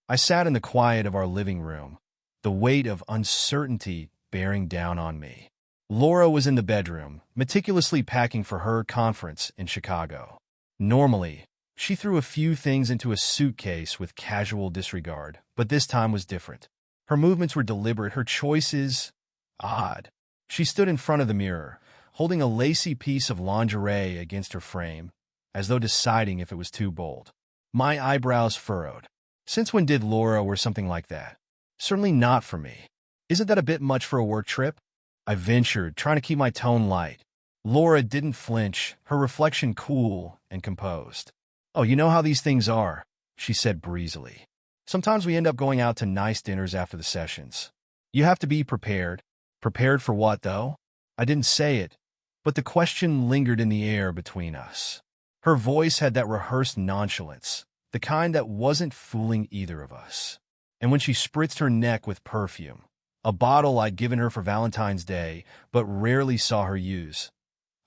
I sat in the quiet of our living room, the weight of uncertainty bearing down on me. Laura was in the bedroom, meticulously packing for her conference in Chicago. Normally, she threw a few things into a suitcase with casual disregard, but this time was different. Her movements were deliberate, her choices odd. She stood in front of the mirror, holding a lacy piece of lingerie against her frame, as though deciding if it was too bold. My eyebrows furrowed. Since when did Laura wear something like that? Certainly not for me. Isn't that a bit much for a work trip? I ventured, trying to keep my tone light. Laura didn't flinch, her reflection cool and composed. "Oh, you know how these things are," she said breezily. "Sometimes we end up going out to nice dinners after the sessions. You have to be prepared." Prepared for what, though? I didn't say it, but the question lingered in the air between us. Her voice had that rehearsed nonchalance, the kind that wasn't fooling either of us. And when she spritzed her neck with perfume, a bottle I'd given her for Valentine's Day but rarely saw her use,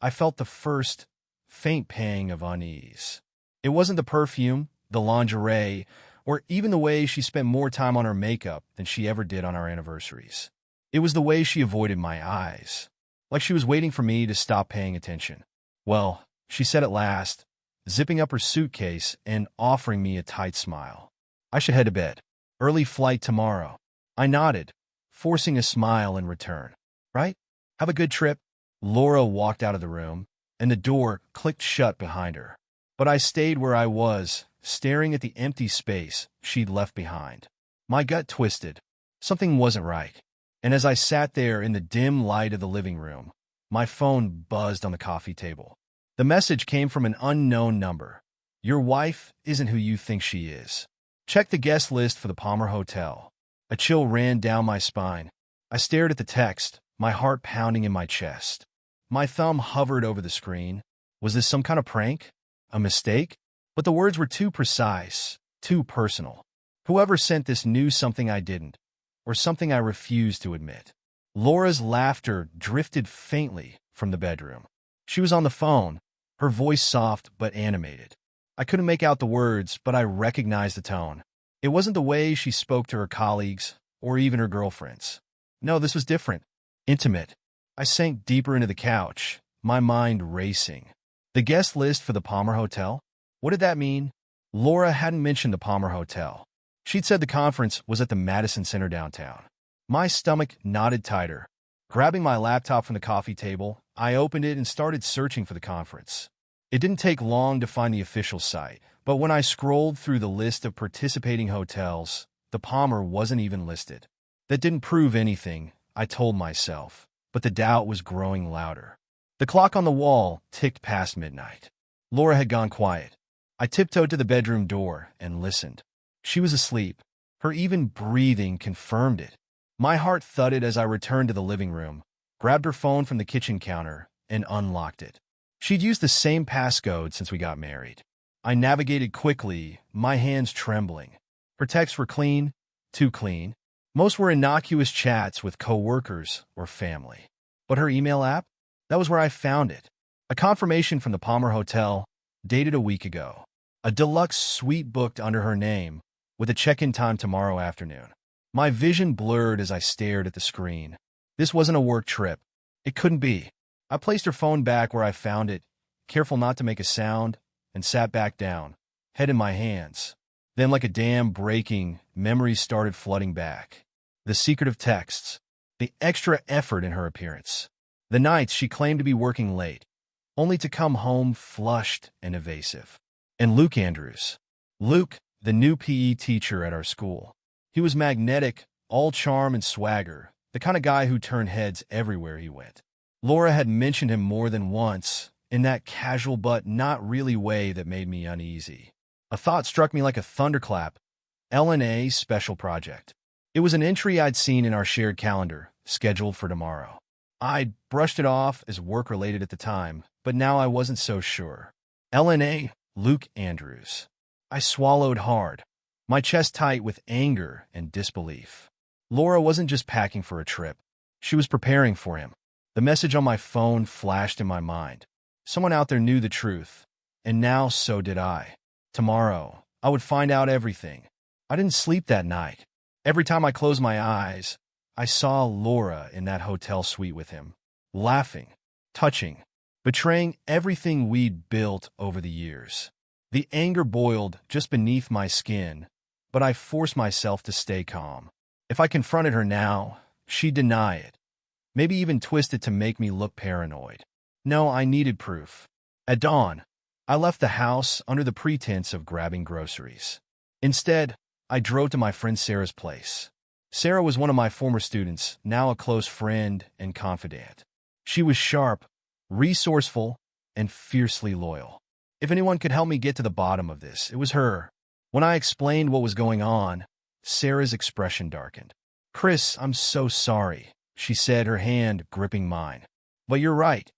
I felt the first faint pang of unease. It wasn't the perfume, the lingerie, or even the way she spent more time on her makeup than she ever did on our anniversaries. It was the way she avoided my eyes, like she was waiting for me to stop paying attention. "Well," she said at last, zipping up her suitcase and offering me a tight smile. "I should head to bed. Early flight tomorrow." I nodded, forcing a smile in return. "Right? Have a good trip." Laura walked out of the room, and the door clicked shut behind her. But I stayed where I was, staring at the empty space she'd left behind. My gut twisted. Something wasn't right. And as I sat there in the dim light of the living room, my phone buzzed on the coffee table. The message came from an unknown number. "Your wife isn't who you think she is. Check the guest list for the Palmer Hotel." A chill ran down my spine. I stared at the text, my heart pounding in my chest. My thumb hovered over the screen. Was this some kind of prank? A mistake? But the words were too precise, too personal. Whoever sent this knew something I didn't, or something I refused to admit. Laura's laughter drifted faintly from the bedroom. She was on the phone, her voice soft but animated. I couldn't make out the words, but I recognized the tone. It wasn't the way she spoke to her colleagues, or even her girlfriends. No, this was different. Intimate. I sank deeper into the couch, my mind racing. The guest list for the Palmer Hotel? What did that mean? Laura hadn't mentioned the Palmer Hotel. She'd said the conference was at the Madison Center downtown. My stomach knotted tighter. Grabbing my laptop from the coffee table, I opened it and started searching for the conference. It didn't take long to find the official site, but when I scrolled through the list of participating hotels, the Palmer wasn't even listed. That didn't prove anything, I told myself, but the doubt was growing louder. The clock on the wall ticked past midnight. Laura had gone quiet. I tiptoed to the bedroom door and listened. She was asleep. Her even breathing confirmed it. My heart thudded as I returned to the living room, grabbed her phone from the kitchen counter, and unlocked it. She'd used the same passcode since we got married. I navigated quickly, my hands trembling. Her texts were clean, too clean. Most were innocuous chats with coworkers or family. But her email app? That was where I found it. A confirmation from the Palmer Hotel, dated a week ago. A deluxe suite booked under her name, with a check-in time tomorrow afternoon. My vision blurred as I stared at the screen. This wasn't a work trip. It couldn't be. I placed her phone back where I found it, careful not to make a sound, and sat back down, head in my hands. Then, like a dam breaking, memories started flooding back. The secretive texts, the extra effort in her appearance, the nights she claimed to be working late, only to come home flushed and evasive. And Luke Andrews. Luke, the new PE teacher at our school. He was magnetic, all charm and swagger, the kind of guy who turned heads everywhere he went. Laura had mentioned him more than once, in that casual but not really way that made me uneasy. A thought struck me like a thunderclap. L&A special project. It was an entry I'd seen in our shared calendar, scheduled for tomorrow. I'd brushed it off as work-related at the time, but now I wasn't so sure. L&A, Luke Andrews. I swallowed hard, my chest tight with anger and disbelief. Laura wasn't just packing for a trip. She was preparing for him. The message on my phone flashed in my mind. Someone out there knew the truth, and now so did I. Tomorrow, I would find out everything. I didn't sleep that night. Every time I closed my eyes, I saw Laura in that hotel suite with him, laughing, touching, betraying everything we'd built over the years. The anger boiled just beneath my skin, but I forced myself to stay calm. If I confronted her now, she'd deny it, maybe even twist it to make me look paranoid. No, I needed proof. At dawn, I left the house under the pretense of grabbing groceries. Instead, I drove to my friend Sarah's place. Sarah was one of my former students, now a close friend and confidant. She was sharp, resourceful, and fiercely loyal. If anyone could help me get to the bottom of this, it was her. When I explained what was going on, Sarah's expression darkened. "Chris, I'm so sorry," she said, her hand gripping mine. "But you're right.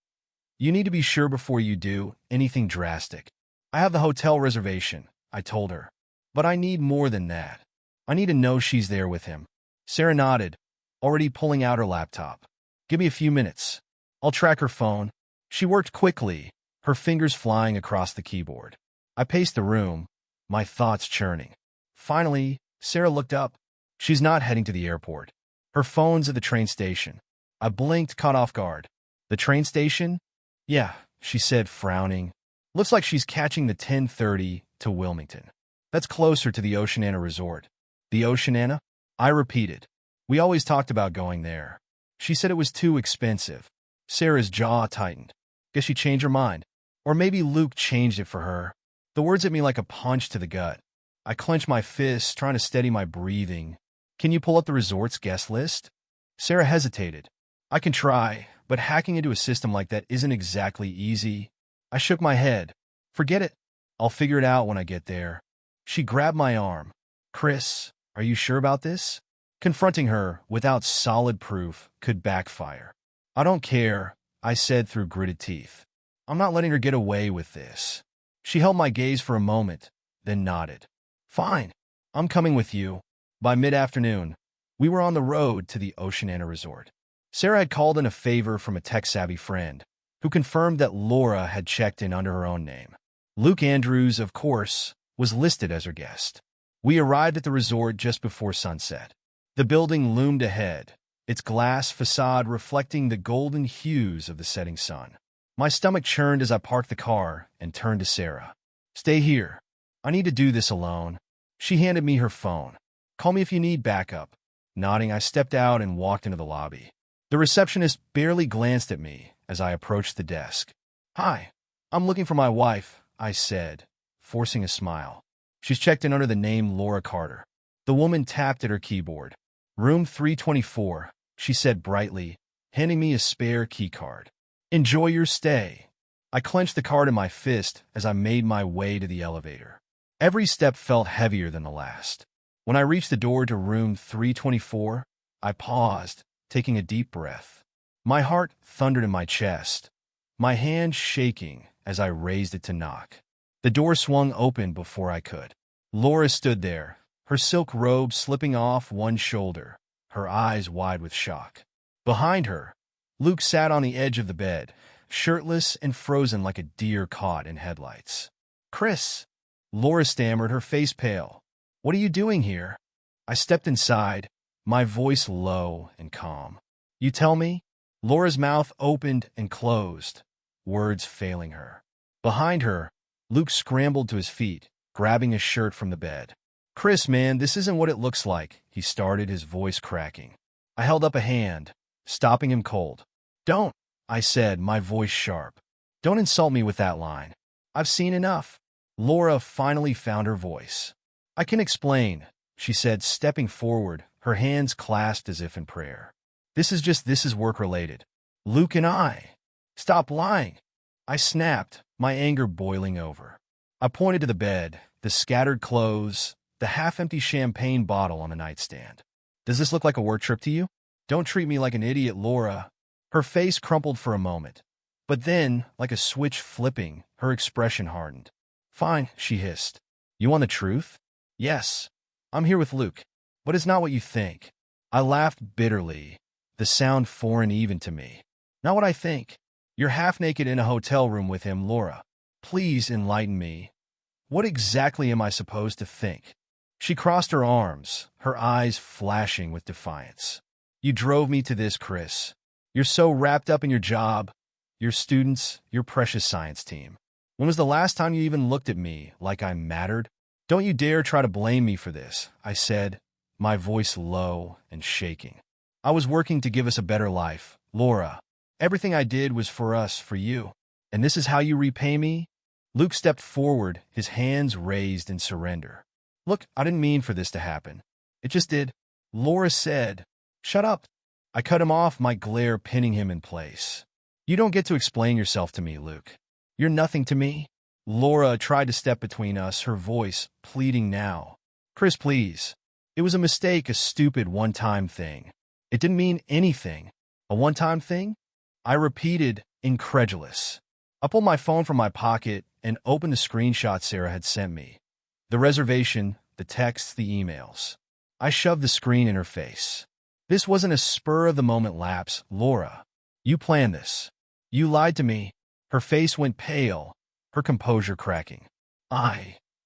You need to be sure before you do anything drastic. I have the hotel reservation," I told her. "But I need more than that. I need to know she's there with him." Sarah nodded, already pulling out her laptop. "Give me a few minutes. I'll track her phone." She worked quickly, her fingers flying across the keyboard. I paced the room, my thoughts churning. Finally, Sarah looked up. She's not heading to the airport. Her phone's at the train station. I blinked, caught off guard. "The train station?" "Yeah," she said, frowning. "Looks like she's catching the 10:30 to Wilmington. That's closer to the Oceana Resort." "The Oceana?" I repeated. "We always talked about going there." She said it was too expensive. Sarah's jaw tightened. Guess she changed her mind. Or maybe Luke changed it for her. The words hit me like a punch to the gut. I clenched my fists, trying to steady my breathing. "Can you pull up the resort's guest list?" Sarah hesitated. "I can try, but hacking into a system like that isn't exactly easy." I shook my head. "Forget it. I'll figure it out when I get there." She grabbed my arm. "Chris, are you sure about this?" Confronting her without solid proof could backfire. "I don't care," I said through gritted teeth. "I'm not letting her get away with this." She held my gaze for a moment, then nodded. "Fine, I'm coming with you." By mid-afternoon, we were on the road to the Oceana Resort. Sarah had called in a favor from a tech-savvy friend, who confirmed that Laura had checked in under her own name. Luke Andrews, of course, was listed as her guest. We arrived at the resort just before sunset. The building loomed ahead, its glass facade reflecting the golden hues of the setting sun. My stomach churned as I parked the car and turned to Sarah. "Stay here. I need to do this alone." She handed me her phone. "Call me if you need backup." Nodding, I stepped out and walked into the lobby. The receptionist barely glanced at me as I approached the desk. "Hi, I'm looking for my wife," I said, forcing a smile. "She's checked in under the name Laura Carter." The woman tapped at her keyboard. "Room 324, she said brightly, handing me a spare key card. "Enjoy your stay." I clenched the card in my fist as I made my way to the elevator. Every step felt heavier than the last. When I reached the door to room 324, I paused, taking a deep breath. My heart thundered in my chest, my hand shaking as I raised it to knock. The door swung open before I could. Laura stood there, her silk robe slipping off one shoulder, her eyes wide with shock. Behind her, Luke sat on the edge of the bed, shirtless and frozen like a deer caught in headlights. "Chris," Laura stammered, her face pale. "What are you doing here?" I stepped inside, my voice low and calm. "You tell me?" Laura's mouth opened and closed, words failing her. Behind her, Luke scrambled to his feet, grabbing a shirt from the bed. "Chris, man, this isn't what it looks like," he started, his voice cracking. I held up a hand, stopping him cold. "Don't," I said, my voice sharp. "Don't insult me with that line. I've seen enough." Laura finally found her voice. "I can explain," she said, stepping forward, her hands clasped as if in prayer. This is work-related. Luke and I." "Stop lying." I snapped, my anger boiling over. I pointed to the bed, the scattered clothes, the half-empty champagne bottle on the nightstand. "Does this look like a work trip to you?" "Don't treat me like an idiot, Laura." Her face crumpled for a moment, but then, like a switch flipping, her expression hardened. "Fine," she hissed. "You want the truth?" "Yes. I'm here with Luke. But it's not what you think." I laughed bitterly, the sound foreign even to me. "Not what I think. You're half-naked in a hotel room with him, Laura. Please enlighten me. What exactly am I supposed to think?" She crossed her arms, her eyes flashing with defiance. You drove me to this, Chris. You're so wrapped up in your job, your students, your precious science team. When was the last time you even looked at me like I mattered? Don't you dare try to blame me for this, I said, my voice low and shaking. I was working to give us a better life, Laura. Everything I did was for us, for you. And this is how you repay me? Luke stepped forward, his hands raised in surrender. Look, I didn't mean for this to happen. It just did. Laura said, Shut up. I cut him off, my glare pinning him in place. You don't get to explain yourself to me, Luke. You're nothing to me. Laura tried to step between us, her voice pleading now. Chris, please. It was a mistake, a stupid one-time thing. It didn't mean anything. A one-time thing? I repeated, incredulous. I pulled my phone from my pocket and opened the screenshot Sarah had sent me. The reservation, the texts, the emails. I shoved the screen in her face. This wasn't a spur-of-the-moment lapse, Laura. You planned this. You lied to me. Her face went pale, her composure cracking.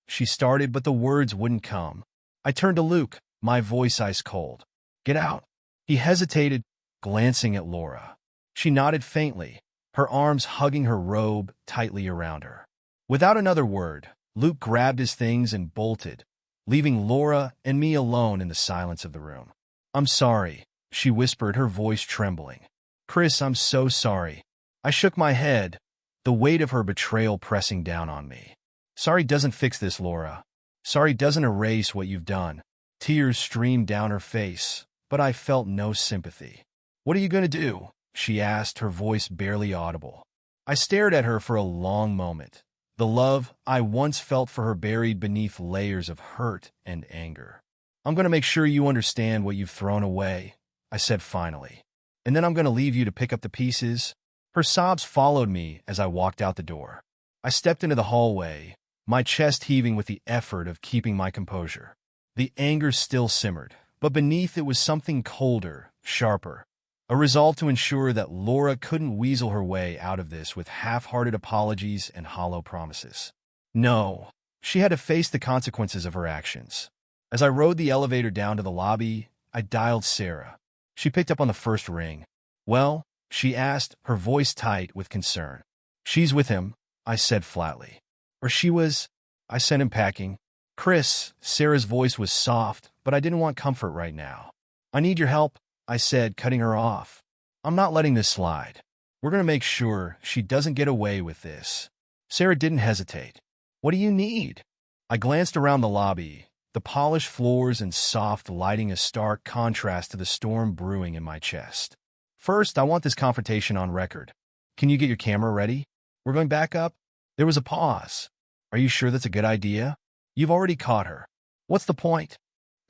She started, but the words wouldn't come. I turned to Luke, my voice ice cold. Get out. He hesitated, glancing at Laura. She nodded faintly, her arms hugging her robe tightly around her. Without another word, Luke grabbed his things and bolted, leaving Laura and me alone in the silence of the room. I'm sorry, she whispered, her voice trembling. Chris, I'm so sorry. I shook my head, the weight of her betrayal pressing down on me. Sorry doesn't fix this, Laura. Sorry doesn't erase what you've done. Tears streamed down her face, but I felt no sympathy. What are you going to do? She asked, her voice barely audible. I stared at her for a long moment. The love I once felt for her buried beneath layers of hurt and anger. I'm going to make sure you understand what you've thrown away, I said finally. And then I'm going to leave you to pick up the pieces. Her sobs followed me as I walked out the door. I stepped into the hallway, my chest heaving with the effort of keeping my composure. The anger still simmered, but beneath it was something colder, sharper. A resolve to ensure that Laura couldn't weasel her way out of this with half-hearted apologies and hollow promises. No, she had to face the consequences of her actions. As I rode the elevator down to the lobby, I dialed Sarah. She picked up on the first ring. Well, she asked, her voice tight with concern. She's with him, I said flatly. Or she was, I sent him packing. Chris, Sarah's voice was soft, but I didn't want comfort right now. I need your help, I said, cutting her off. I'm not letting this slide. We're going to make sure she doesn't get away with this. Sarah didn't hesitate. What do you need? I glanced around the lobby, the polished floors and soft lighting a stark contrast to the storm brewing in my chest. First, I want this confrontation on record. Can you get your camera ready? We're going back up? There was a pause. Are you sure that's a good idea? You've already caught her. What's the point?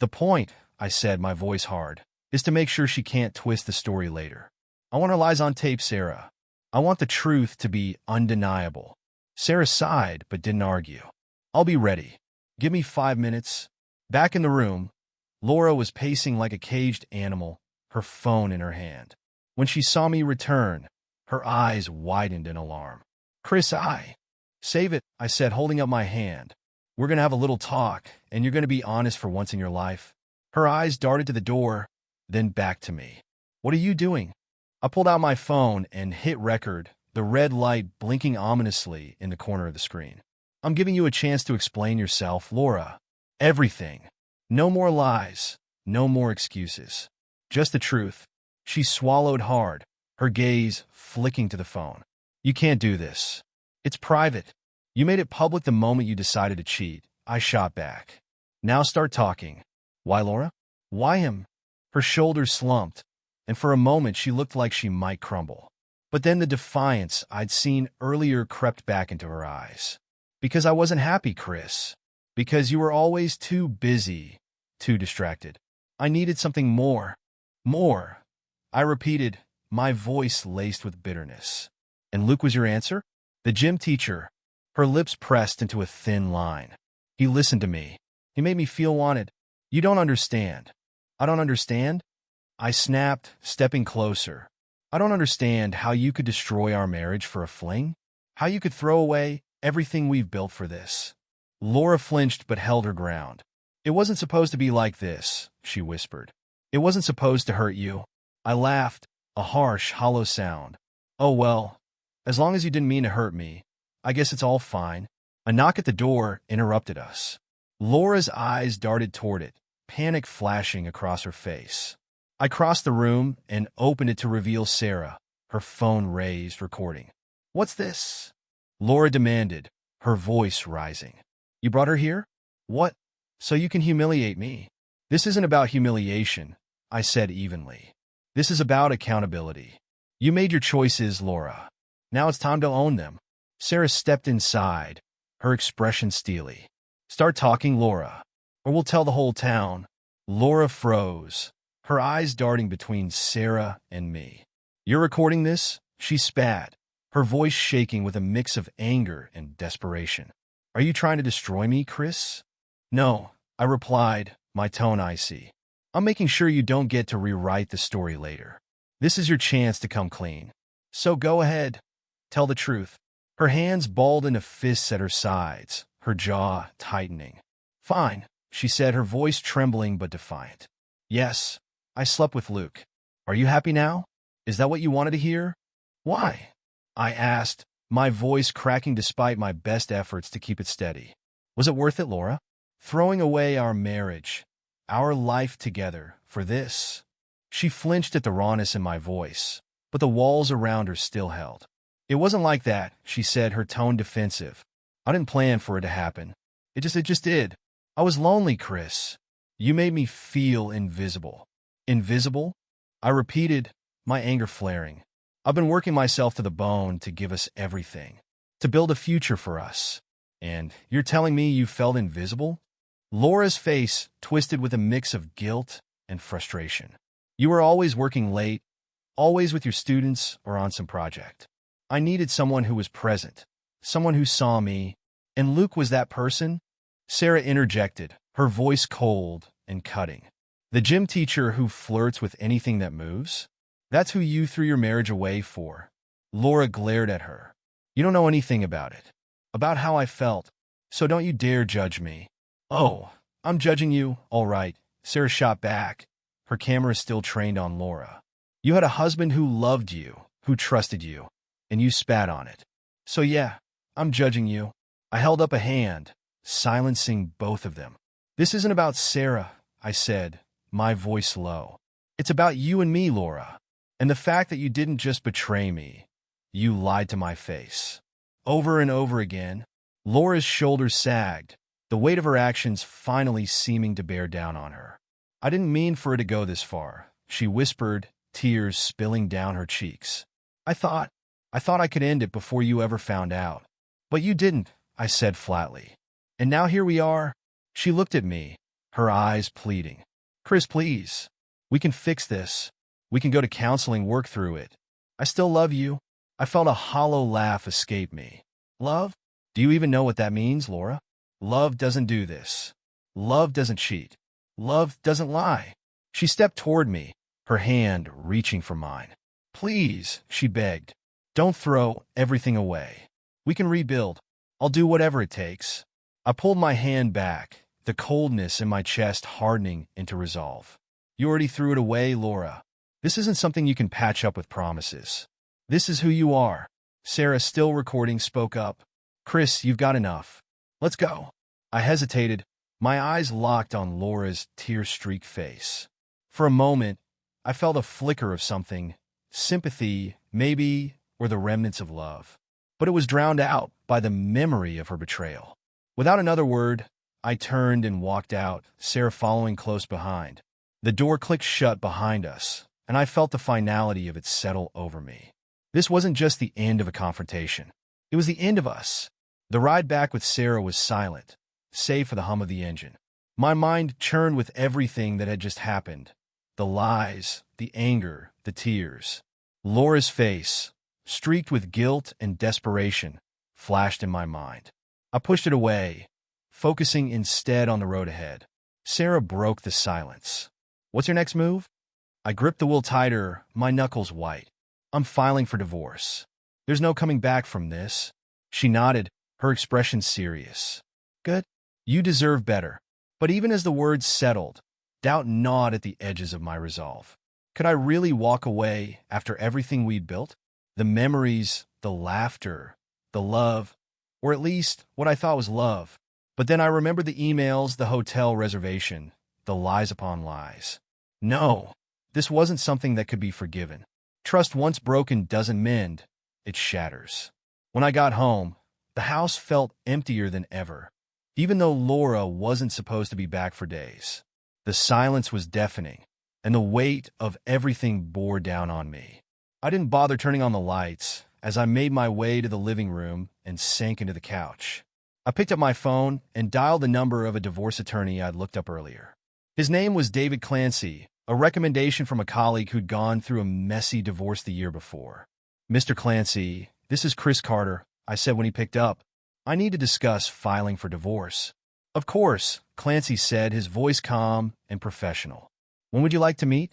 The point, I said, my voice hard, is to make sure she can't twist the story later. I want her lies on tape, Sarah. I want the truth to be undeniable. Sarah sighed, but didn't argue. I'll be ready. Give me 5 minutes. Back in the room, Laura was pacing like a caged animal, her phone in her hand. When she saw me return, her eyes widened in alarm. Chris, Save it, I said, holding up my hand. We're going to have a little talk, and you're going to be honest for once in your life. Her eyes darted to the door, then back to me. What are you doing? I pulled out my phone and hit record, the red light blinking ominously in the corner of the screen. I'm giving you a chance to explain yourself, Laura. Everything. No more lies. No more excuses. Just the truth. She swallowed hard, her gaze flicking to the phone. You can't do this. It's private. You made it public the moment you decided to cheat. I shot back. Now start talking. Why, Laura? Why him? Her shoulders slumped, and for a moment she looked like she might crumble. But then the defiance I'd seen earlier crept back into her eyes. Because I wasn't happy, Chris. Because you were always too busy, too distracted. I needed something more. More. I repeated, my voice laced with bitterness. And Luke was your answer? The gym teacher. Her lips pressed into a thin line. He listened to me. He made me feel wanted. You don't understand. I don't understand? I snapped, stepping closer. I don't understand how you could destroy our marriage for a fling. How you could throw away everything we've built for this. Laura flinched but held her ground. It wasn't supposed to be like this, she whispered. It wasn't supposed to hurt you. I laughed, a harsh, hollow sound. Oh well, as long as you didn't mean to hurt me, I guess it's all fine. A knock at the door interrupted us. Laura's eyes darted toward it, panic flashing across her face. I crossed the room and opened it to reveal Sarah, her phone raised, recording. What's this? Laura demanded, her voice rising. You brought her here? What? So you can humiliate me? This isn't about humiliation, I said evenly. This is about accountability. You made your choices, Laura. Now it's time to own them. Sarah stepped inside, her expression steely. Start talking, Laura, or we'll tell the whole town. Laura froze, her eyes darting between Sarah and me. You're recording this? She spat, her voice shaking with a mix of anger and desperation. Are you trying to destroy me, Chris? No, I replied, my tone icy. I'm making sure you don't get to rewrite the story later. This is your chance to come clean. So go ahead. Tell the truth. Her hands balled into fists at her sides, her jaw tightening. Fine, she said, her voice trembling but defiant. Yes, I slept with Luke. Are you happy now? Is that what you wanted to hear? Why? I asked, my voice cracking despite my best efforts to keep it steady. Was it worth it, Laura? Throwing away our marriage, our life together, for this? She flinched at the rawness in my voice, but the walls around her still held. It wasn't like that, she said, her tone defensive. I didn't plan for it to happen. It just did. I was lonely, Chris. You made me feel invisible. Invisible? I repeated, my anger flaring. I've been working myself to the bone to give us everything, to build a future for us. And you're telling me you felt invisible? Laura's face twisted with a mix of guilt and frustration. You were always working late, always with your students or on some project. I needed someone who was present, someone who saw me, and Luke was that person? Sarah interjected, her voice cold and cutting. The gym teacher who flirts with anything that moves? That's who you threw your marriage away for. Laura glared at her. You don't know anything about it, about how I felt, so don't you dare judge me. Oh, I'm judging you, all right, Sarah shot back, her camera still trained on Laura. You had a husband who loved you, who trusted you, and you spat on it. So yeah, I'm judging you. I held up a hand, silencing both of them. This isn't about Sarah, I said, my voice low. It's about you and me, Laura. And the fact that you didn't just betray me, you lied to my face. Over and over again, Laura's shoulders sagged, the weight of her actions finally seeming to bear down on her. I didn't mean for it to go this far, she whispered, tears spilling down her cheeks. I thought I could end it before you ever found out. But you didn't, I said flatly. And now here we are. She looked at me, her eyes pleading. Chris, please. We can fix this. We can go to counseling, work through it. I still love you. I felt a hollow laugh escape me. Love? Do you even know what that means, Laura? Love doesn't do this. Love doesn't cheat. Love doesn't lie. She stepped toward me, her hand reaching for mine. Please, she begged. Don't throw everything away. We can rebuild. I'll do whatever it takes. I pulled my hand back, the coldness in my chest hardening into resolve. You already threw it away, Laura. This isn't something you can patch up with promises. This is who you are. Sarah, still recording, spoke up. Chris, you've got enough. Let's go. I hesitated, my eyes locked on Laura's tear-streaked face. For a moment, I felt a flicker of something, sympathy, maybe, or the remnants of love. But it was drowned out by the memory of her betrayal. Without another word, I turned and walked out, Sarah following close behind. The door clicked shut behind us, and I felt the finality of it settle over me. This wasn't just the end of a confrontation. It was the end of us. The ride back with Sarah was silent, save for the hum of the engine. My mind churned with everything that had just happened. The lies, the anger, the tears. Laura's face, streaked with guilt and desperation, flashed in my mind. I pushed it away, focusing instead on the road ahead. Sarah broke the silence. What's your next move? I gripped the wheel tighter, my knuckles white. I'm filing for divorce. There's no coming back from this. She nodded, her expression serious. Good. You deserve better. But even as the words settled, doubt gnawed at the edges of my resolve. Could I really walk away after everything we'd built? The memories, the laughter, the love, or at least what I thought was love. But then I remembered the emails, the hotel reservation, the lies upon lies. No, this wasn't something that could be forgiven. Trust once broken doesn't mend, it shatters. When I got home, the house felt emptier than ever, even though Laura wasn't supposed to be back for days. The silence was deafening, and the weight of everything bore down on me. I didn't bother turning on the lights as I made my way to the living room and sank into the couch. I picked up my phone and dialed the number of a divorce attorney I'd looked up earlier. His name was David Clancy, a recommendation from a colleague who'd gone through a messy divorce the year before. "Mr. Clancy, this is Chris Carter," I said when he picked up. "I need to discuss filing for divorce." "Of course," Clancy said, his voice calm and professional. "When would you like to meet?"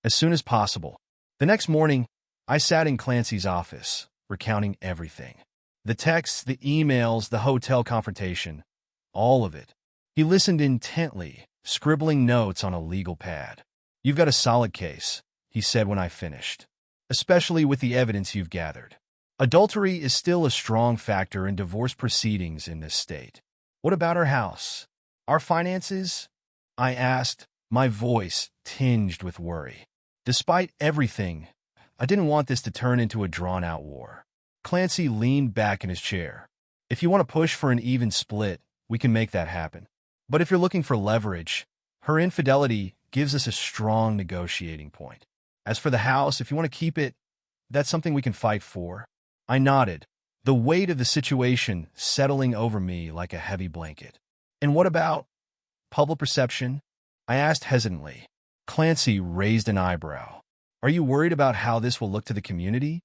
"As soon as possible." The next morning, I sat in Clancy's office, recounting everything. The texts, the emails, the hotel confrontation, all of it. He listened intently, scribbling notes on a legal pad. "You've got a solid case," he said when I finished, "especially with the evidence you've gathered. Adultery is still a strong factor in divorce proceedings in this state." "What about our house? Our finances?" I asked, my voice tinged with worry. Despite everything, I didn't want this to turn into a drawn-out war. Clancy leaned back in his chair. "If you want to push for an even split, we can make that happen. But if you're looking for leverage, her infidelity gives us a strong negotiating point. As for the house, if you want to keep it, that's something we can fight for." I nodded, the weight of the situation settling over me like a heavy blanket. "And what about public perception?" I asked hesitantly. Clancy raised an eyebrow. "Are you worried about how this will look to the community?"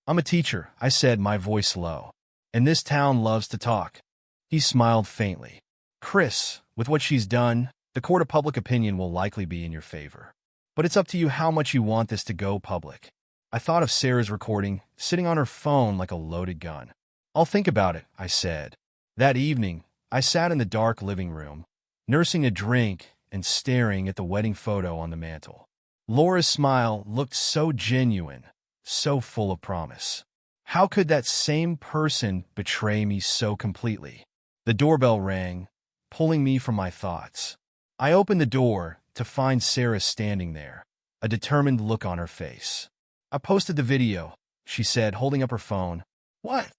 "I'm a teacher," I said, my voice low, "and this town loves to talk." He smiled faintly. "Chris, with what she's done, the court of public opinion will likely be in your favor. But it's up to you how much you want this to go public." I thought of Sarah's recording, sitting on her phone like a loaded gun. "I'll think about it," I said. That evening, I sat in the dark living room, nursing a drink and staring at the wedding photo on the mantel. Laura's smile looked so genuine, so full of promise. How could that same person betray me so completely? The doorbell rang, pulling me from my thoughts. I opened the door to find Sarah standing there, a determined look on her face. "I posted the video," she said, holding up her phone. "What?"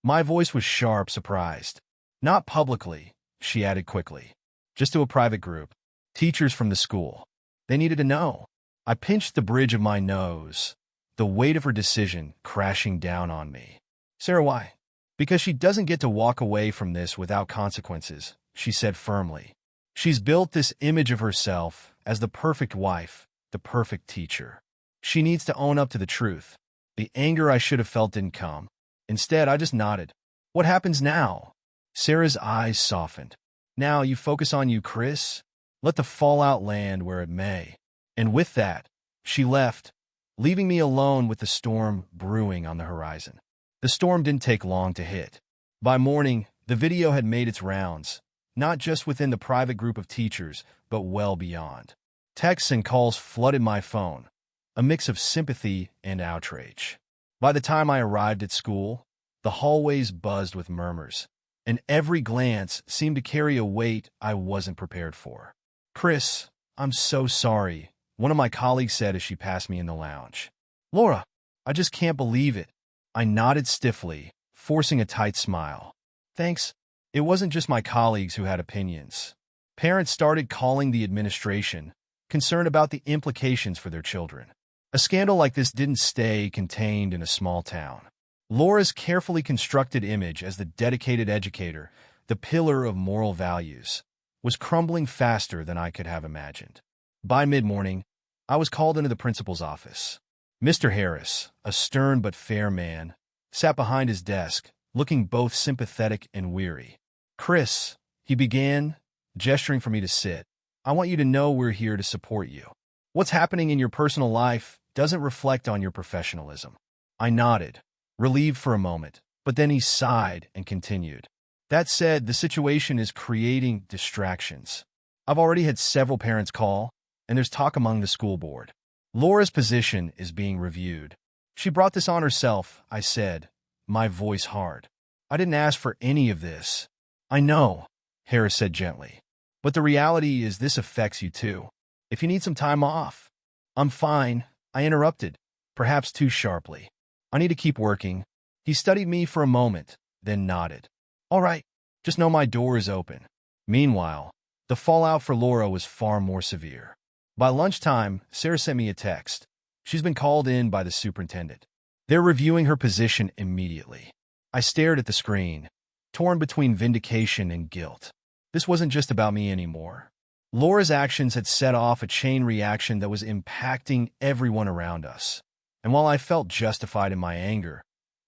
My voice was sharp, surprised. "Not publicly," she added quickly. "Just to a private group. Teachers from the school. They needed to know." I pinched the bridge of my nose, the weight of her decision crashing down on me. "Sarah, why?" "Because she doesn't get to walk away from this without consequences," she said firmly. "She's built this image of herself as the perfect wife, the perfect teacher. She needs to own up to the truth." The anger I should have felt didn't come. Instead, I just nodded. "What happens now?" Sarah's eyes softened. "Now you focus on you, Chris. Let the fallout land where it may." And with that, she left, leaving me alone with the storm brewing on the horizon. The storm didn't take long to hit. By morning, the video had made its rounds, not just within the private group of teachers, but well beyond. Texts and calls flooded my phone, a mix of sympathy and outrage. By the time I arrived at school, the hallways buzzed with murmurs, and every glance seemed to carry a weight I wasn't prepared for. "Chris, I'm so sorry," one of my colleagues said as she passed me in the lounge. "Laura, I just can't believe it." I nodded stiffly, forcing a tight smile. "Thanks." It wasn't just my colleagues who had opinions. Parents started calling the administration, concerned about the implications for their children. A scandal like this didn't stay contained in a small town. Laura's carefully constructed image as the dedicated educator, the pillar of moral values, was crumbling faster than I could have imagined. By mid-morning, I was called into the principal's office. Mr. Harris, a stern but fair man, sat behind his desk, looking both sympathetic and weary. "Chris," he began, gesturing for me to sit, "I want you to know we're here to support you. What's happening in your personal life doesn't reflect on your professionalism." I nodded, relieved for a moment, but then he sighed and continued. "That said, the situation is creating distractions. I've already had several parents call, and there's talk among the school board. Laura's position is being reviewed. She brought this on herself, I said, my voice hard. I didn't ask for any of this. I know, Harris said gently. But the reality is this affects you too. If you need some time off. I'm fine, I interrupted, perhaps too sharply. I need to keep working. He studied me for a moment, then nodded. All right, just know my door is open. Meanwhile, the fallout for Laura was far more severe. By lunchtime, Sarah sent me a text. She's been called in by the superintendent. They're reviewing her position immediately. I stared at the screen, torn between vindication and guilt. This wasn't just about me anymore. Laura's actions had set off a chain reaction that was impacting everyone around us. And while I felt justified in my anger,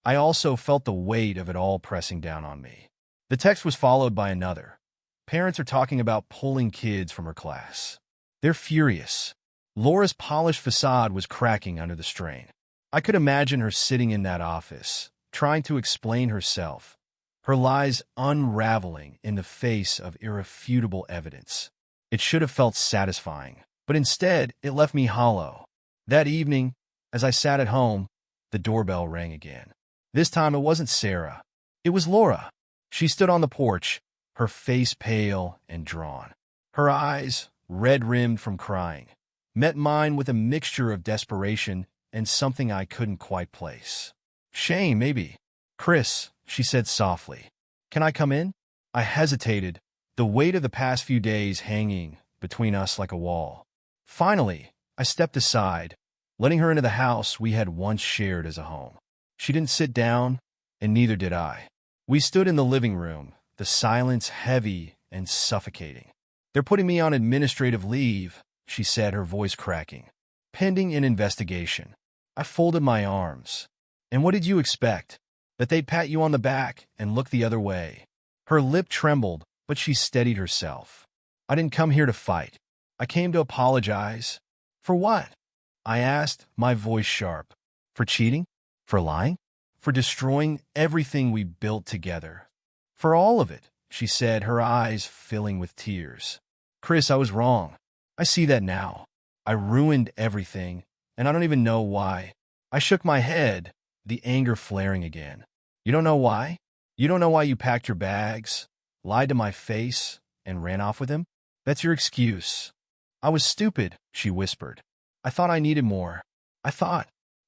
I also felt the weight of it all pressing down on me. The text was followed by another. Parents are talking about pulling kids from her class. They're furious. Laura's polished facade was cracking under the strain. I could imagine her sitting in that office, trying to explain herself, her lies unraveling in the face of irrefutable evidence. It should have felt satisfying, but instead it left me hollow. That evening, as I sat at home, the doorbell rang again. This time it wasn't Sarah. It was Laura. She stood on the porch, her face pale and drawn. Her eyes, red-rimmed from crying, met mine with a mixture of desperation and something I couldn't quite place. Shame, maybe. Chris, she said softly. Can I come in? I hesitated, the weight of the past few days hanging between us like a wall. Finally, I stepped aside, letting her into the house we had once shared as a home. She didn't sit down, and neither did I. We stood in the living room, the silence heavy and suffocating. They're putting me on administrative leave, she said, her voice cracking. Pending an investigation. I folded my arms. And what did you expect? That they'd pat you on the back and look the other way. Her lip trembled, but she steadied herself. I didn't come here to fight. I came to apologize. For what? I asked, my voice sharp. For cheating? For lying? For destroying everything we built together? For all of it, she said, her eyes filling with tears. Chris, I was wrong. I see that now. I ruined everything, and I don't even know why. I shook my head, the anger flaring again. You don't know why? You don't know why you packed your bags, lied to my face, and ran off with him? That's your excuse. I was stupid, she whispered. I thought I needed more. I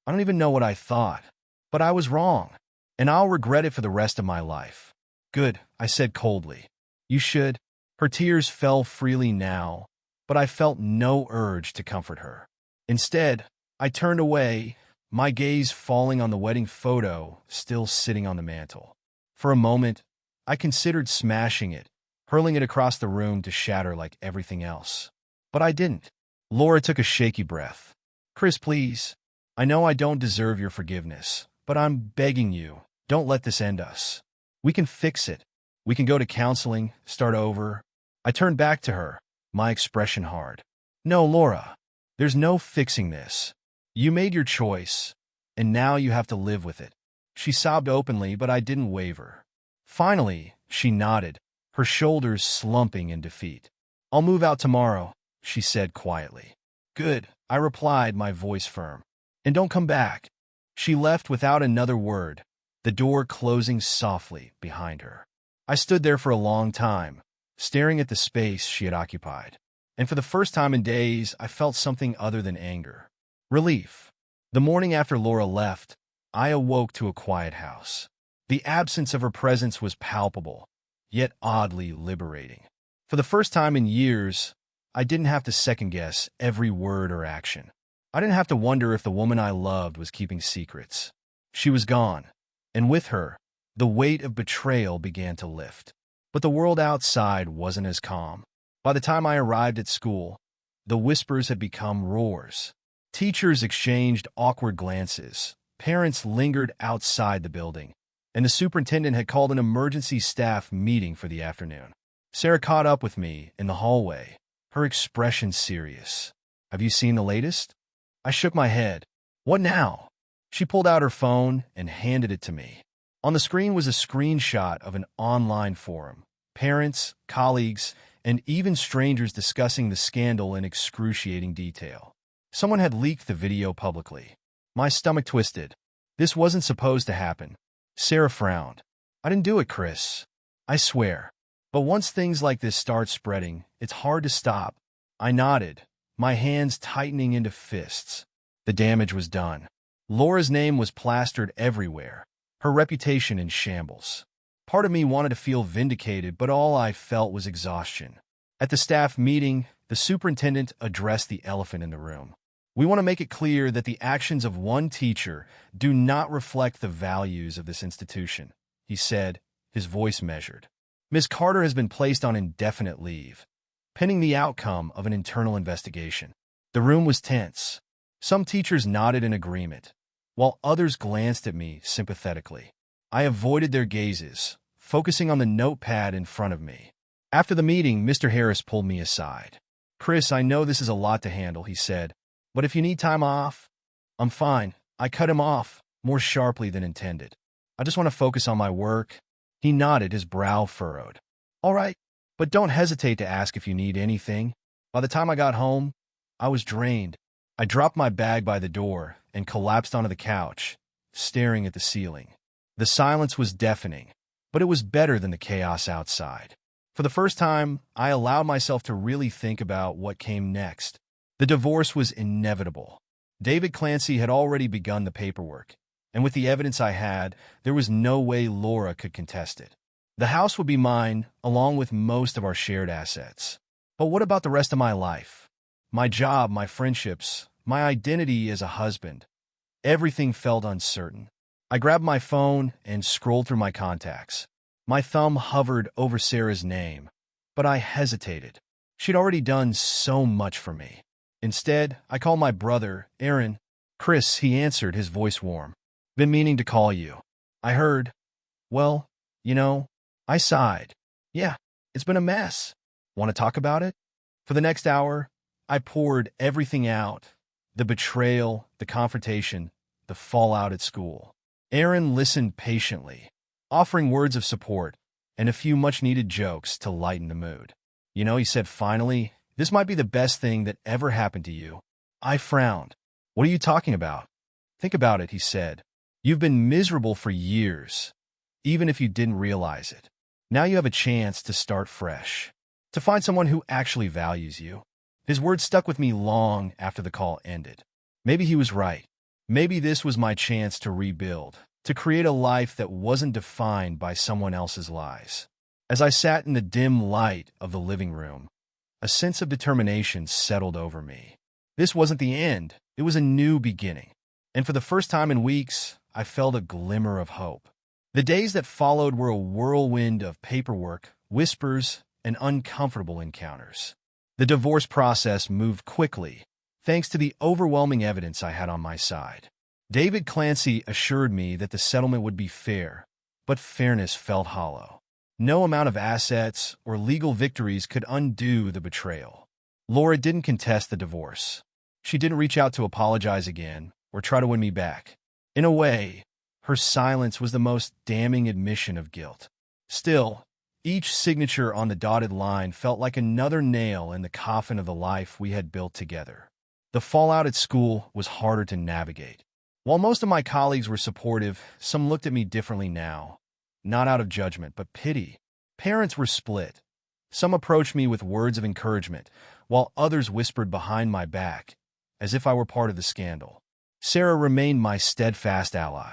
don't even know what I thought. But I was wrong, and I'll regret it for the rest of my life. Good, I said coldly. You should. Her tears fell freely now, but I felt no urge to comfort her. Instead, I turned away, my gaze falling on the wedding photo still sitting on the mantel. For a moment, I considered smashing it, hurling it across the room to shatter like everything else. But I didn't. Laura took a shaky breath. Chris, please. I know I don't deserve your forgiveness, but I'm begging you, don't let this end us. We can fix it. We can go to counseling, start over. I turned back to her, my expression hard. No, Laura, there's no fixing this. You made your choice, and now you have to live with it. She sobbed openly, but I didn't waver. Finally, she nodded, her shoulders slumping in defeat. I'll move out tomorrow, she said quietly. Good, I replied, my voice firm. And don't come back. She left without another word, the door closing softly behind her. I stood there for a long time, staring at the space she had occupied. And for the first time in days, I felt something other than anger. Relief. The morning after Laura left, I awoke to a quiet house. The absence of her presence was palpable, yet oddly liberating. For the first time in years, I didn't have to second-guess every word or action. I didn't have to wonder if the woman I loved was keeping secrets. She was gone, and with her, the weight of betrayal began to lift. But the world outside wasn't as calm. By the time I arrived at school, the whispers had become roars. Teachers exchanged awkward glances, parents lingered outside the building, and the superintendent had called an emergency staff meeting for the afternoon. Sarah caught up with me in the hallway, her expression serious. Have you seen the latest? I shook my head. What now? She pulled out her phone and handed it to me. On the screen was a screenshot of an online forum. Parents, colleagues, and even strangers discussing the scandal in excruciating detail. Someone had leaked the video publicly. My stomach twisted. This wasn't supposed to happen. Sarah frowned. I didn't do it, Chris. I swear. But once things like this start spreading, it's hard to stop. I nodded, my hands tightening into fists. The damage was done. Laura's name was plastered everywhere, her reputation in shambles. Part of me wanted to feel vindicated, but all I felt was exhaustion. At the staff meeting, the superintendent addressed the elephant in the room. We want to make it clear that the actions of one teacher do not reflect the values of this institution, he said, his voice measured. Ms. Carter has been placed on indefinite leave, pending the outcome of an internal investigation. The room was tense. Some teachers nodded in agreement, while others glanced at me sympathetically. I avoided their gazes, focusing on the notepad in front of me. After the meeting, Mr. Harris pulled me aside. Chris, I know this is a lot to handle, he said, but if you need time off, I'm fine. I cut him off, more sharply than intended. I just want to focus on my work. He nodded, his brow furrowed. All right, but don't hesitate to ask if you need anything. By the time I got home, I was drained. I dropped my bag by the door and collapsed onto the couch, staring at the ceiling. The silence was deafening, but it was better than the chaos outside. For the first time, I allowed myself to really think about what came next. The divorce was inevitable. David Clancy had already begun the paperwork, and with the evidence I had, there was no way Laura could contest it. The house would be mine, along with most of our shared assets. But what about the rest of my life? My job, my friendships, my identity as a husband. Everything felt uncertain. I grabbed my phone and scrolled through my contacts. My thumb hovered over Sarah's name, but I hesitated. She'd already done so much for me. Instead, I called my brother, Aaron. Chris, he answered, his voice warm. Been meaning to call you. I heard. Well, I sighed. Yeah, it's been a mess. Want to talk about it? For the next hour, I poured everything out. The betrayal, the confrontation, the fallout at school. Aaron listened patiently, offering words of support and a few much-needed jokes to lighten the mood. He said finally, this might be the best thing that ever happened to you. I frowned. What are you talking about? Think about it, he said. You've been miserable for years, even if you didn't realize it. Now you have a chance to start fresh, to find someone who actually values you. His words stuck with me long after the call ended. Maybe he was right. Maybe this was my chance to rebuild, to create a life that wasn't defined by someone else's lies. As I sat in the dim light of the living room, a sense of determination settled over me. This wasn't the end. It was a new beginning. And for the first time in weeks, I felt a glimmer of hope. The days that followed were a whirlwind of paperwork, whispers, and uncomfortable encounters. The divorce process moved quickly, thanks to the overwhelming evidence I had on my side. David Clancy assured me that the settlement would be fair, but fairness felt hollow. No amount of assets or legal victories could undo the betrayal. Laura didn't contest the divorce. She didn't reach out to apologize again or try to win me back. In a way, her silence was the most damning admission of guilt. Still, each signature on the dotted line felt like another nail in the coffin of the life we had built together. The fallout at school was harder to navigate. While most of my colleagues were supportive, some looked at me differently now. Not out of judgment, but pity. Parents were split. Some approached me with words of encouragement, while others whispered behind my back, as if I were part of the scandal. Sarah remained my steadfast ally.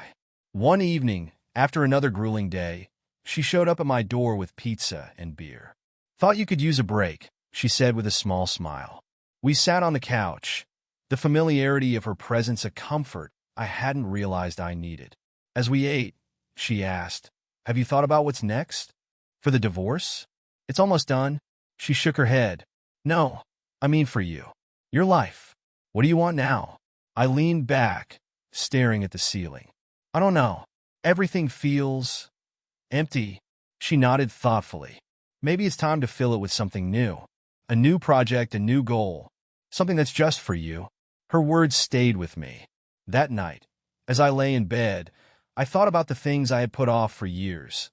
One evening, after another grueling day, she showed up at my door with pizza and beer. Thought you could use a break, she said with a small smile. We sat on the couch, the familiarity of her presence a comfort I hadn't realized I needed. As we ate, she asked, have you thought about what's next? For the divorce? It's almost done. She shook her head. No, I mean for you. Your life. What do you want now? I leaned back, staring at the ceiling. I don't know. Everything feels empty. She nodded thoughtfully. Maybe it's time to fill it with something new. A new project, a new goal. Something that's just for you. Her words stayed with me. That night, as I lay in bed, I thought about the things I had put off for years.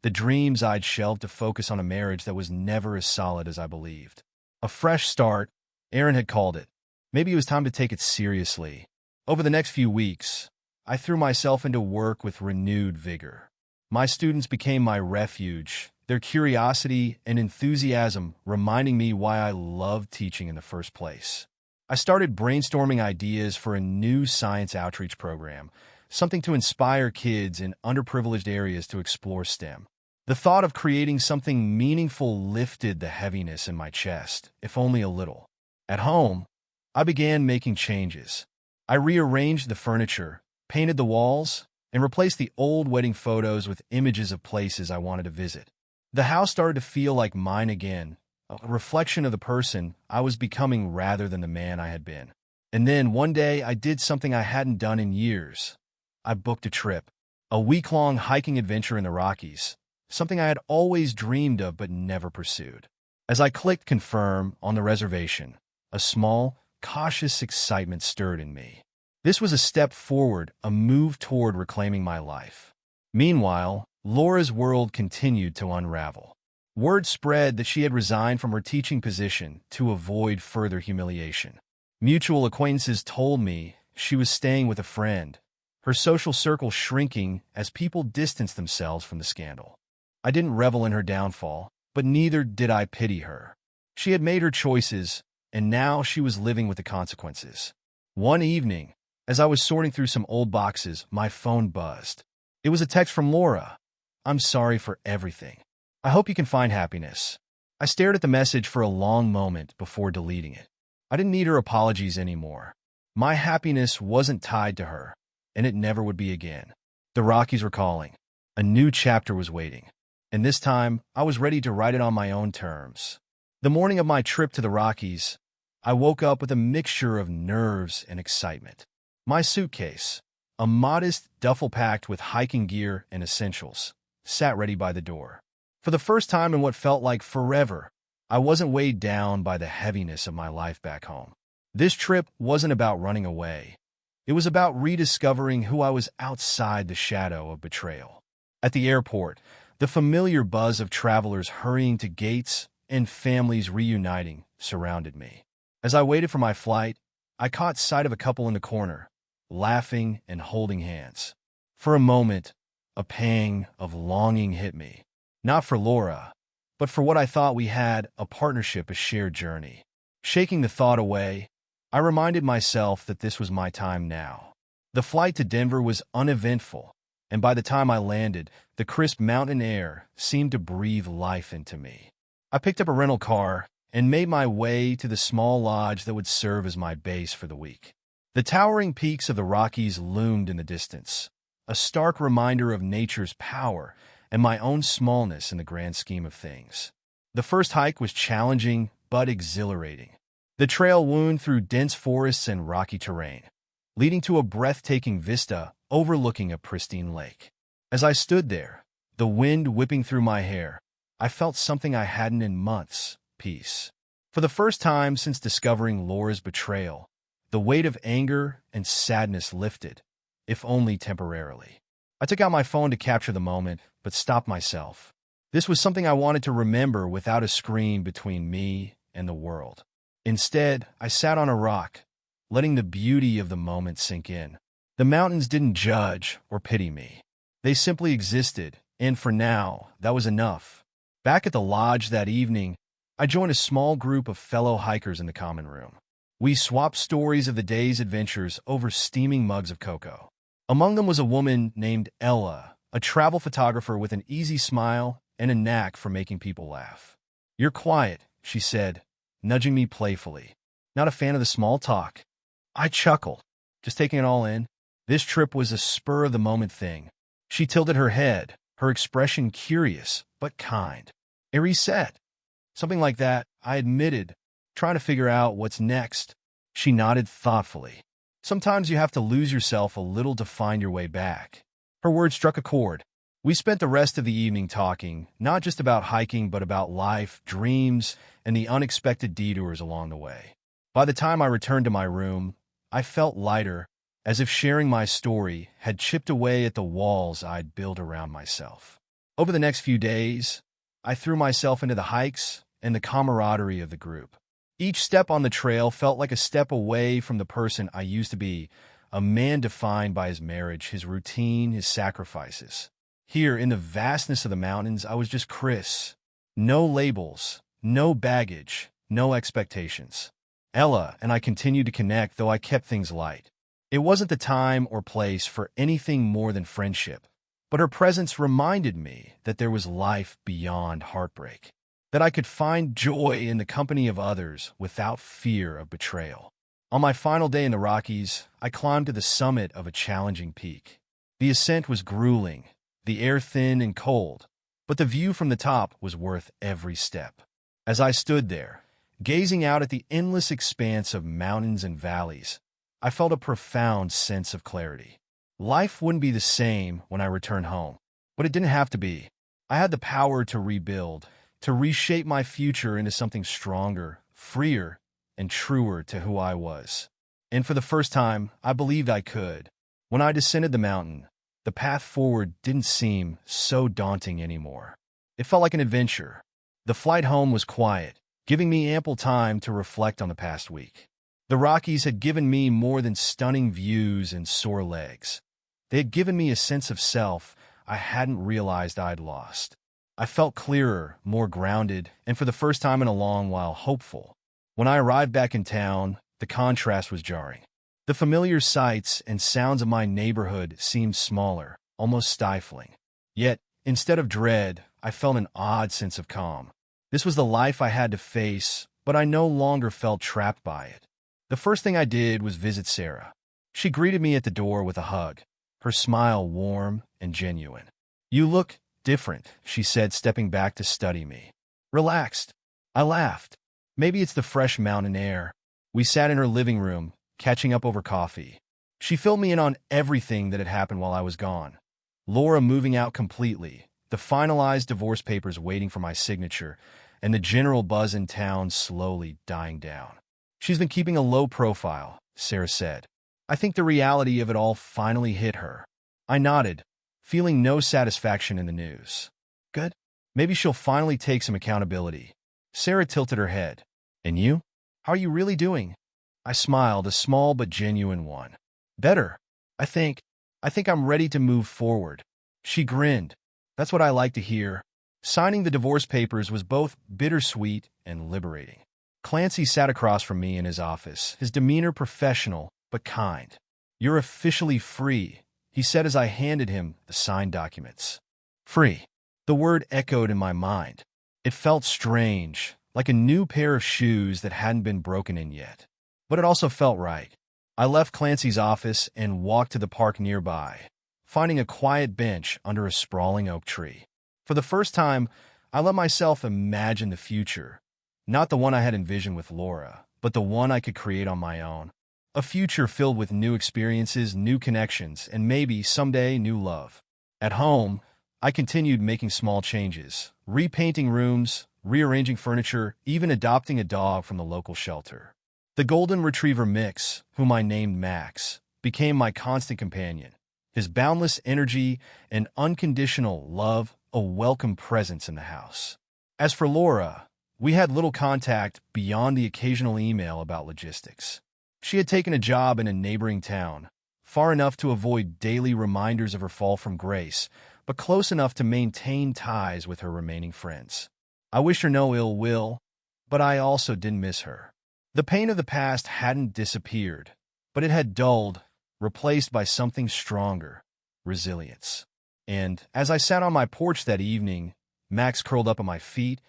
the dreams I'd shelved to focus on a marriage that was never as solid as I believed. A fresh start, Aaron had called it. Maybe it was time to take it seriously. Over the next few weeks, I threw myself into work with renewed vigor. My students became my refuge, their curiosity and enthusiasm reminding me why I loved teaching in the first place. I started brainstorming ideas for a new science outreach program, something to inspire kids in underprivileged areas to explore STEM. The thought of creating something meaningful lifted the heaviness in my chest, if only a little. At home, I began making changes. I rearranged the furniture, painted the walls, and replaced the old wedding photos with images of places I wanted to visit. The house started to feel like mine again, a reflection of the person I was becoming rather than the man I had been. And then one day I did something I hadn't done in years. I booked a trip, a week-long hiking adventure in the Rockies, something I had always dreamed of but never pursued. As I clicked confirm on the reservation, a small, cautious excitement stirred in me. This was a step forward, a move toward reclaiming my life. Meanwhile, Laura's world continued to unravel. Word spread that she had resigned from her teaching position to avoid further humiliation. Mutual acquaintances told me she was staying with a friend, her social circle shrinking as people distanced themselves from the scandal. I didn't revel in her downfall, but neither did I pity her. She had made her choices, and now she was living with the consequences. One evening, as I was sorting through some old boxes, my phone buzzed. It was a text from Laura. "I'm sorry for everything. I hope you can find happiness." I stared at the message for a long moment before deleting it. I didn't need her apologies anymore. My happiness wasn't tied to her, and it never would be again. The Rockies were calling. A new chapter was waiting, and this time I was ready to write it on my own terms. The morning of my trip to the Rockies, I woke up with a mixture of nerves and excitement. My suitcase, a modest duffel packed with hiking gear and essentials, sat ready by the door. For the first time in what felt like forever, I wasn't weighed down by the heaviness of my life back home. This trip wasn't about running away. It was about rediscovering who I was outside the shadow of betrayal. At the airport, the familiar buzz of travelers hurrying to gates and families reuniting surrounded me. As I waited for my flight, I caught sight of a couple in the corner, laughing and holding hands. For a moment, a pang of longing hit me. Not for Laura, but for what I thought we had, a partnership, a shared journey. Shaking the thought away, I reminded myself that this was my time now. The flight to Denver was uneventful, and by the time I landed, the crisp mountain air seemed to breathe life into me. I picked up a rental car and made my way to the small lodge that would serve as my base for the week. The towering peaks of the Rockies loomed in the distance, a stark reminder of nature's power and my own smallness in the grand scheme of things. The first hike was challenging but exhilarating. The trail wound through dense forests and rocky terrain, leading to a breathtaking vista overlooking a pristine lake. As I stood there, the wind whipping through my hair, I felt something I hadn't in months: peace. For the first time since discovering Laura's betrayal, the weight of anger and sadness lifted, if only temporarily. I took out my phone to capture the moment, but stopped myself. This was something I wanted to remember without a screen between me and the world. Instead, I sat on a rock, letting the beauty of the moment sink in. The mountains didn't judge or pity me. They simply existed, and for now, that was enough. Back at the lodge that evening, I joined a small group of fellow hikers in the common room. We swapped stories of the day's adventures over steaming mugs of cocoa. Among them was a woman named Ella, a travel photographer with an easy smile and a knack for making people laugh. "You're quiet," she said, nudging me playfully. "Not a fan of the small talk." I chuckled, just taking it all in. This trip was a spur-of-the-moment thing. She tilted her head, her expression curious but kind. "A reset." "Something like that," I admitted, trying to figure out what's next. She nodded thoughtfully. "Sometimes you have to lose yourself a little to find your way back." Her words struck a chord. We spent the rest of the evening talking, not just about hiking, but about life, dreams, and the unexpected detours along the way. By the time I returned to my room, I felt lighter, as if sharing my story had chipped away at the walls I'd built around myself. Over the next few days, I threw myself into the hikes and the camaraderie of the group. Each step on the trail felt like a step away from the person I used to be, a man defined by his marriage, his routine, his sacrifices. Here, in the vastness of the mountains, I was just Chris. No labels, no baggage, no expectations. Ella and I continued to connect, though I kept things light. It wasn't the time or place for anything more than friendship, but her presence reminded me that there was life beyond heartbreak, that I could find joy in the company of others without fear of betrayal. On my final day in the Rockies, I climbed to the summit of a challenging peak. The ascent was grueling, the air thin and cold, but the view from the top was worth every step. As I stood there, gazing out at the endless expanse of mountains and valleys, I felt a profound sense of clarity. Life wouldn't be the same when I returned home, but it didn't have to be. I had the power to rebuild, to reshape my future into something stronger, freer, and truer to who I was. And for the first time, I believed I could. When I descended the mountain, the path forward didn't seem so daunting anymore. It felt like an adventure. The flight home was quiet, giving me ample time to reflect on the past week. The Rockies had given me more than stunning views and sore legs. They had given me a sense of self I hadn't realized I'd lost. I felt clearer, more grounded, and for the first time in a long while, hopeful. When I arrived back in town, the contrast was jarring. The familiar sights and sounds of my neighborhood seemed smaller, almost stifling. Yet, instead of dread, I felt an odd sense of calm. This was the life I had to face, but I no longer felt trapped by it. The first thing I did was visit Sarah. She greeted me at the door with a hug, her smile warm and genuine. "You look different," she said, stepping back to study me. "Relaxed." I laughed. Maybe it's the fresh mountain air. We sat in her living room, catching up over coffee. She filled me in on everything that had happened while I was gone. Laura moving out completely, the finalized divorce papers waiting for my signature, and the general buzz in town slowly dying down. "She's been keeping a low profile," Sarah said. I think the reality of it all finally hit her. I nodded, feeling no satisfaction in the news. "Good. Maybe she'll finally take some accountability." Sarah tilted her head. "And you? How are you really doing?" I smiled, a small but genuine one. "Better. I think I'm ready to move forward." She grinned. "That's what I like to hear." Signing the divorce papers was both bittersweet and liberating. Clancy sat across from me in his office, his demeanor professional but kind. "You're officially free," he said as I handed him the signed documents. Free. The word echoed in my mind. It felt strange, like a new pair of shoes that hadn't been broken in yet. But it also felt right. I left Clancy's office and walked to the park nearby, finding a quiet bench under a sprawling oak tree. For the first time, I let myself imagine the future. Not the one I had envisioned with Laura, but the one I could create on my own. A future filled with new experiences, new connections, and maybe, someday, new love. At home, I continued making small changes, repainting rooms, rearranging furniture, even adopting a dog from the local shelter. The golden retriever mix, whom I named Max, became my constant companion. His boundless energy and unconditional love, a welcome presence in the house. As for Laura, we had little contact beyond the occasional email about logistics. She had taken a job in a neighboring town, far enough to avoid daily reminders of her fall from grace, but close enough to maintain ties with her remaining friends. I wished her no ill will, but I also didn't miss her. The pain of the past hadn't disappeared, but it had dulled, replaced by something stronger, resilience. And as I sat on my porch that evening, Max curled up at my feet,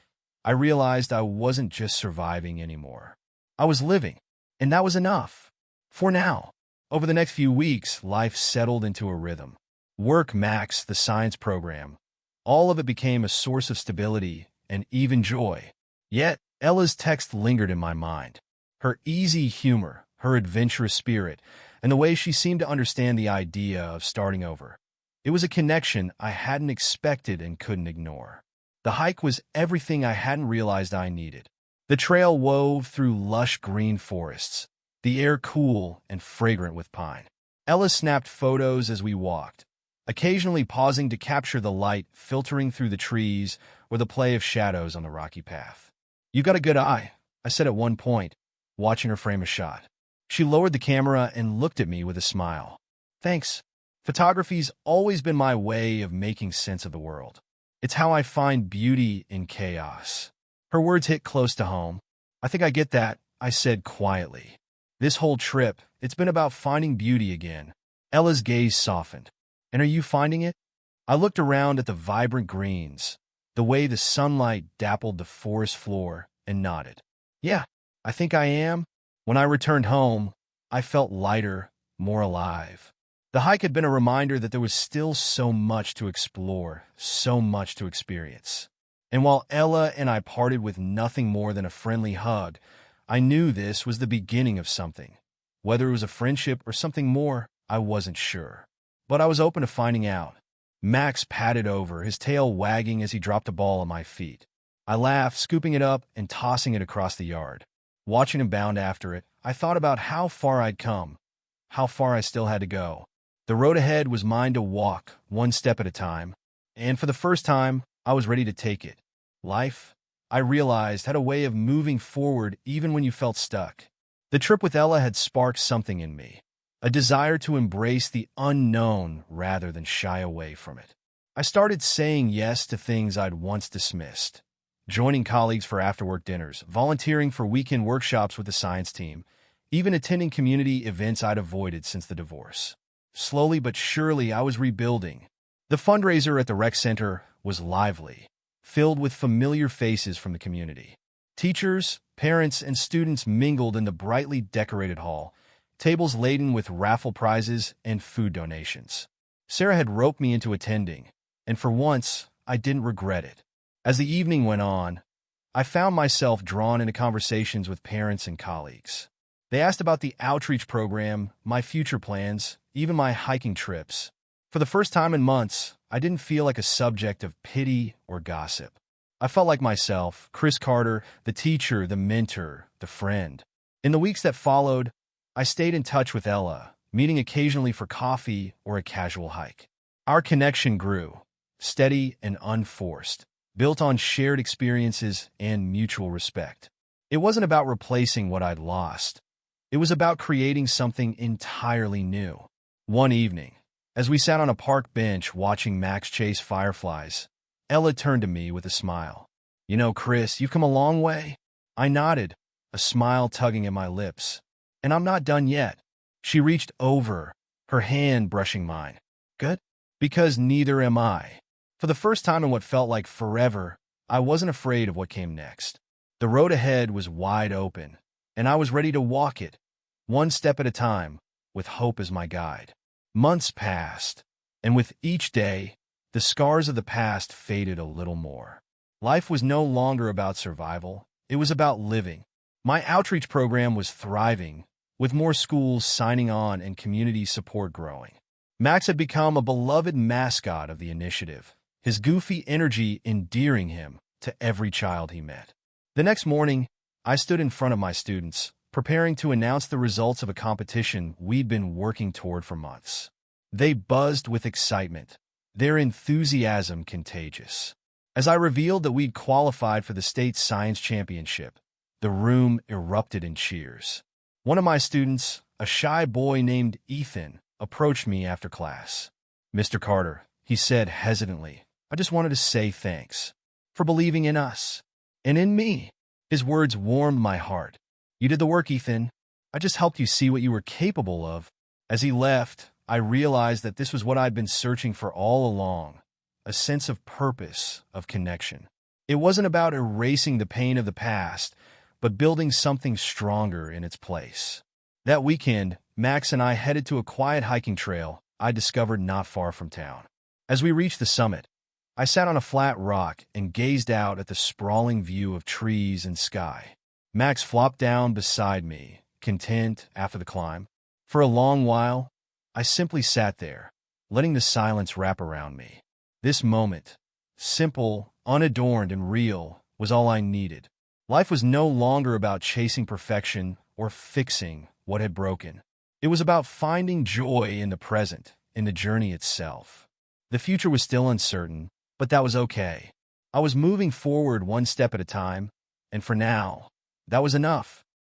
I realized I wasn't just surviving anymore. I was living, and that was enough. For now. Over the next few weeks, life settled into a rhythm. Work, Max, the science program. All of it became a source of stability and even joy. Yet, Ella's text lingered in my mind. Her easy humor, her adventurous spirit, and the way she seemed to understand the idea of starting over. It was a connection I hadn't expected and couldn't ignore. The hike was everything I hadn't realized I needed. The trail wove through lush green forests, the air cool and fragrant with pine. Ella snapped photos as we walked, occasionally pausing to capture the light filtering through the trees or the play of shadows on the rocky path. "You got a good eye," I said at one point, watching her frame a shot. She lowered the camera and looked at me with a smile. "Thanks. Photography's always been my way of making sense of the world. It's how I find beauty in chaos." Her words hit close to home. "I think I get that," I said quietly. "This whole trip, it's been about finding beauty again." Ella's gaze softened. "And are you finding it?" I looked around at the vibrant greens, the way the sunlight dappled the forest floor, and nodded. "Yeah, I think I am." When I returned home, I felt lighter, more alive. The hike had been a reminder that there was still so much to explore, so much to experience. And while Ella and I parted with nothing more than a friendly hug, I knew this was the beginning of something. Whether it was a friendship or something more, I wasn't sure. But I was open to finding out. Max patted over, his tail wagging as he dropped a ball at my feet. I laughed, scooping it up and tossing it across the yard. Watching him bound after it, I thought about how far I'd come, how far I still had to go. The road ahead was mine to walk, one step at a time. And for the first time, I was ready to take it. Life, I realized, had a way of moving forward even when you felt stuck. The trip with Ella had sparked something in me, a desire to embrace the unknown rather than shy away from it. I started saying yes to things I'd once dismissed. Joining colleagues for after-work dinners, volunteering for weekend workshops with the science team, even attending community events I'd avoided since the divorce. Slowly but surely, I was rebuilding. The fundraiser at the rec center was lively, filled with familiar faces from the community. Teachers, parents, and students mingled in the brightly decorated hall, tables laden with raffle prizes and food donations. Sarah had roped me into attending, and for once, I didn't regret it. As the evening went on, I found myself drawn into conversations with parents and colleagues. They asked about the outreach program, my future plans, even my hiking trips. For the first time in months, I didn't feel like a subject of pity or gossip. I felt like myself, Chris Carter, the teacher, the mentor, the friend. In the weeks that followed, I stayed in touch with Ella, meeting occasionally for coffee or a casual hike. Our connection grew, steady and unforced, built on shared experiences and mutual respect. It wasn't about replacing what I'd lost. It was about creating something entirely new. One evening, as we sat on a park bench watching Max chase fireflies, Ella turned to me with a smile. "You know, Chris, you've come a long way." I nodded, a smile tugging at my lips. "And I'm not done yet." She reached over, her hand brushing mine. "Good? Because neither am I." For the first time in what felt like forever, I wasn't afraid of what came next. The road ahead was wide open, and I was ready to walk it, one step at a time, with hope as my guide. Months passed, and with each day, the scars of the past faded a little more. Life was no longer about survival, it was about living. My outreach program was thriving, with more schools signing on and community support growing. Max had become a beloved mascot of the initiative, his goofy energy endearing him to every child he met. The next morning, I stood in front of my students, preparing to announce the results of a competition we'd been working toward for months. They buzzed with excitement, their enthusiasm contagious. As I revealed that we'd qualified for the state science championship, the room erupted in cheers. One of my students, a shy boy named Ethan, approached me after class. "Mr. Carter," he said hesitantly, "I just wanted to say thanks for believing in us and in me." His words warmed my heart. "You did the work, Ethan. I just helped you see what you were capable of." As he left, I realized that this was what I'd been searching for all along, a sense of purpose, of connection. It wasn't about erasing the pain of the past, but building something stronger in its place. That weekend, Max and I headed to a quiet hiking trail I discovered not far from town. As we reached the summit, I sat on a flat rock and gazed out at the sprawling view of trees and sky. Max flopped down beside me, content after the climb. For a long while, I simply sat there, letting the silence wrap around me. This moment, simple, unadorned, and real, was all I needed. Life was no longer about chasing perfection or fixing what had broken. It was about finding joy in the present, in the journey itself. The future was still uncertain, but that was okay. I was moving forward one step at a time, and for now, that was enough.